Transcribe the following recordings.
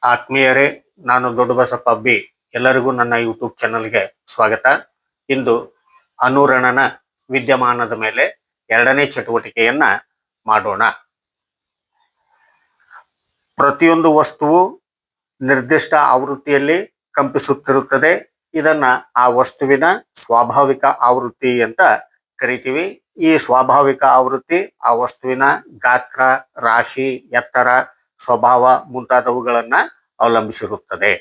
ಆತ್ಮೀಯರೇ, ನಾನು ದೊಡ್ಡ ಬಸಪ್ಪ ಬಿ. ಎಲ್ಲರಿಗೂ ನನ್ನ ಯೂಟ್ಯೂಬ್ ಚಾನಲ್ಗೆ ಸ್ವಾಗತ. ಇಂದು ಅನುರಣನ ವಿದ್ಯಮಾನದ ಮೇಲೆ ಎರಡನೇ ಚಟುವಟಿಕೆಯನ್ನ ಮಾಡೋಣ. ಪ್ರತಿಯೊಂದು ವಸ್ತುವು ನಿರ್ದಿಷ್ಟ ಆವೃತ್ತಿಯಲ್ಲಿ ಕಂಪಿಸುತ್ತಿರುತ್ತದೆ. ಇದನ್ನ ಆ ವಸ್ತುವಿನ ಸ್ವಾಭಾವಿಕ ಆವೃತ್ತಿ ಅಂತ ಕರಿತೀವಿ. ಈ ಸ್ವಾಭಾವಿಕ ಆವೃತ್ತಿ ಆ ವಸ್ತುವಿನ ಗಾತ್ರ, ರಾಶಿ, ಎತ್ತರ, ಸ್ವಭಾವ ಮುಂತಾದವುಗಳನ್ನ ಅವಲಂಬಿಸಿರುತ್ತದೆ.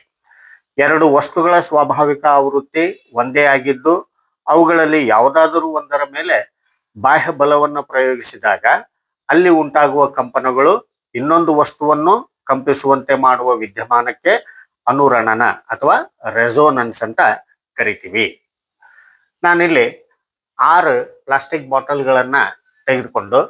ಎರಡು ವಸ್ತುಗಳ ಸ್ವಾಭಾವಿಕ ಆವೃತ್ತಿ ಒಂದೇ ಆಗಿದ್ದು ಅವುಗಳಲ್ಲಿ ಯಾವುದಾದರೂ ಒಂದರ ಮೇಲೆ ಬಾಹ್ಯ ಬಲವನ್ನು ಪ್ರಯೋಗಿಸಿದಾಗ ಅಲ್ಲಿ ಉಂಟಾಗುವ ಕಂಪನಗಳು ಇನ್ನೊಂದು ವಸ್ತುವನ್ನು ಕಂಪಿಸುವಂತೆ ಮಾಡುವ ವಿದ್ಯಮಾನಕ್ಕೆ ಅನುರಣನ ಅಥವಾ ರೆಸೋನೆನ್ಸ್ ಅಂತ ಕರಿತೀವಿ. ನಾನಿಲ್ಲಿ 6 ಪ್ಲಾಸ್ಟಿಕ್ ಬಾಟಲ್ಗಳನ್ನ ತೆಗೆದುಕೊಂಡು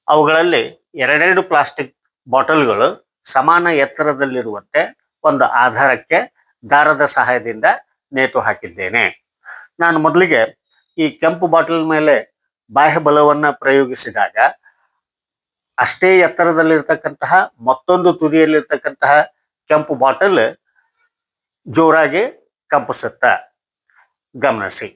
ಅವುಗಳಲ್ಲಿ ಎರಡೆರಡು ಪ್ಲಾಸ್ಟಿಕ್ ಬಾಟಲ್ಗಳು ಸಮಾನ ಎತ್ತರದಲ್ಲಿರುವಂತೆ ಒಂದು ಆಧಾರಕ್ಕೆ ದಾರದ ಸಹಾಯದಿಂದ ನೇತು ಹಾಕಿದ್ದೇನೆ. ನಾನು ಮೊದಲಿಗೆ ಈ ಕೆಂಪು ಬಾಟಲ್ ಮೇಲೆ ಬಾಹ್ಯ ಬಲವನ್ನ ಪ್ರಯೋಗಿಸಿದಾಗ ಅಷ್ಟೇ ಎತ್ತರದಲ್ಲಿರ್ತಕ್ಕಂತಹ ಮತ್ತೊಂದು ತುದಿಯಲ್ಲಿರ್ತಕ್ಕಂತಹ ಕೆಂಪು ಬಾಟಲ್ ಜೋರಾಗಿ ಕಂಪಿಸುತ್ತ ಗಮನಿಸಿ.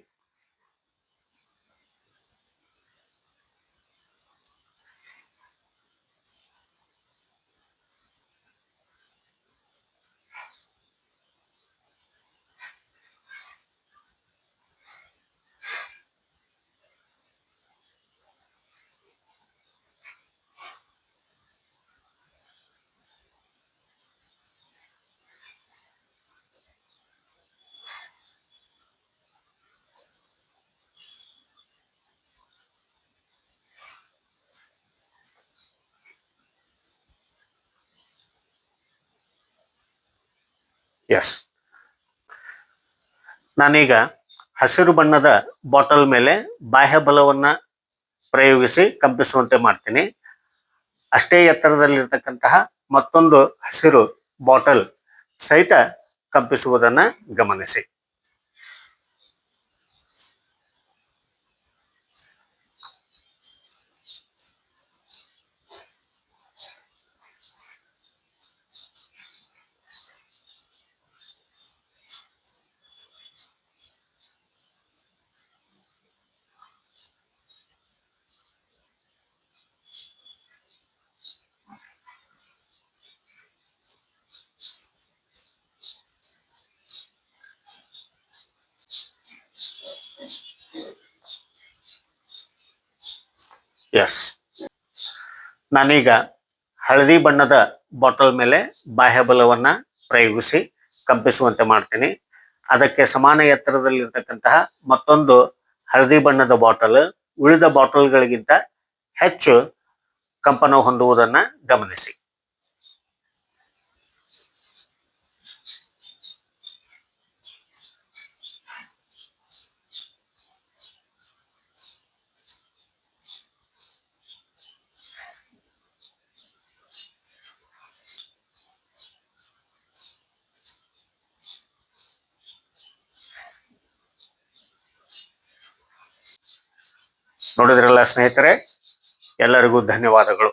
ಎಸ್, ನಾನೀಗ ಹಸಿರು ಬಣ್ಣದ ಬಾಟಲ್ ಮೇಲೆ ಬಾಹ್ಯ ಬಲವನ್ನ ಪ್ರಯೋಗಿಸಿ ಕಂಪಿಸುವಂತೆ ಮಾಡ್ತೀನಿ. ಅಷ್ಟೇ ಎತ್ತರದಲ್ಲಿರ್ತಕ್ಕಂತಹ ಮತ್ತೊಂದು ಹಸಿರು ಬಾಟಲ್ ಸಹಿತ ಕಂಪಿಸುವುದನ್ನ ಗಮನಿಸಿ. ಎಸ್, ನಾನೀಗ ಹಳದಿ ಬಣ್ಣದ ಬಾಟಲ್ ಮೇಲೆ ಬಾಹ್ಯ ಬಲವನ್ನ ಪ್ರಯೋಗಿಸಿ ಕಂಪಿಸುವಂತೆ ಮಾಡ್ತೀನಿ. ಅದಕ್ಕೆ ಸಮಾನ ಎತ್ತರದಲ್ಲಿರ್ತಕ್ಕಂತಹ ಮತ್ತೊಂದು ಹಳದಿ ಬಣ್ಣದ ಬಾಟಲ್ ಉಳಿದ ಬಾಟಲ್ಗಳಿಗಿಂತ ಹೆಚ್ಚು ಕಂಪನ ಹೊಂದುವುದನ್ನ ಗಮನಿಸಿ. ನೋಡಿದ್ರಲ್ಲ ಸ್ನೇಹಿತರೆ, ಎಲ್ಲರಿಗೂ ಧನ್ಯವಾದಗಳು.